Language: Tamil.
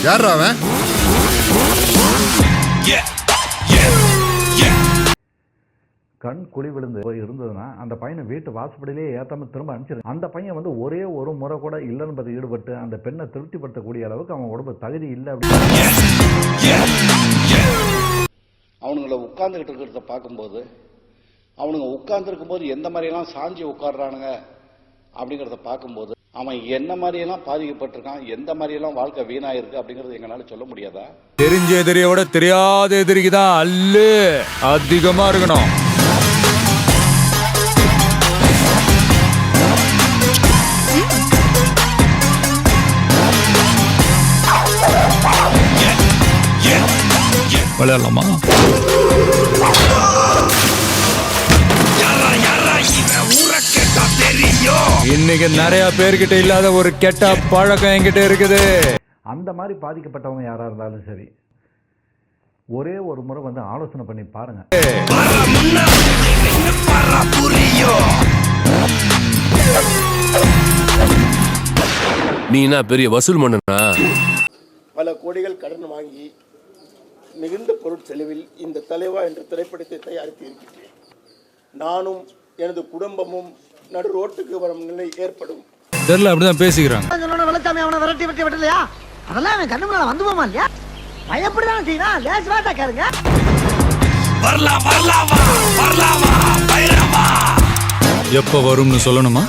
யாரா அவன்? கண் குழி விழுந்து இருந்ததுன்னா அந்த பையனை வீட்டு வாசப்படியிலேயே ஏத்தாம திரும்ப அனுப்பிச்சிரு. அந்த பையன் வந்து ஒரே ஒரு முறை கூட இல்லைன்னு ஈடுபட்டு அந்த பெண்ணை திருப்திப்படுத்தக்கூடிய அளவுக்கு அவன் உடம்பு தகுதி இல்லை. அவனுங்களை உட்கார்ந்துகிட்டு இருக்கிறத பார்க்கும்போது அவனுங்க உட்கார்ந்துருக்கும் போது எந்த மாதிரியெல்லாம் சாஞ்சி உட்காடுறானுங்க அப்படிங்கிறத பார்க்கும்போது அவன் என்ன மாதிரியெல்லாம் பாதிக்கப்பட்டிருக்கான், எந்த மாதிரியெல்லாம் வாழ்க்கை வீணாயிருக்கு அப்படிங்கறது எங்களால சொல்ல முடியாதா? தெரிஞ்ச எதிரியோட தெரியாத எதிரிக்கு தான் அல்லு அதிகமா இருக்கணும். விளையாடலாமா? இன்னைக்கு நிறைய பேர்கிட்ட இல்லாத ஒரு கெட்ட பழக்கம் என்கிட்ட இருக்குது. அந்த மாதிரி பாதிக்கப்பட்டவங்க யாரா இருந்தாலும் சரி, ஒரே ஒரு முறை வந்து ஆலோசனை பண்ணி பாருங்க. நீ என்ன பெரிய வசூல் மன்னனா? பல கோடிகள் கடன் வாங்கி மிகுந்த பொருட்செலவில் இந்த தலைவா என்ற திரைப்படத்தை தயாரித்து இருக்கின்றேன். நானும் எனது குடும்பமும் நடு ரோட்டுக்கு வரும் நிலை ஏற்படும். தெரியல, அப்படிதான் பேசிக்கிறாங்க. அவனை விரட்டி விட்டு விடலையா? அதெல்லாம் அவன் கண்ணு முன்னால வந்து போமா இல்லையா? பயப்படிதான் செய்யணும். லேஸ் வாட்டா கேளுங்க. எப்ப வரும்னு சொல்லணுமா?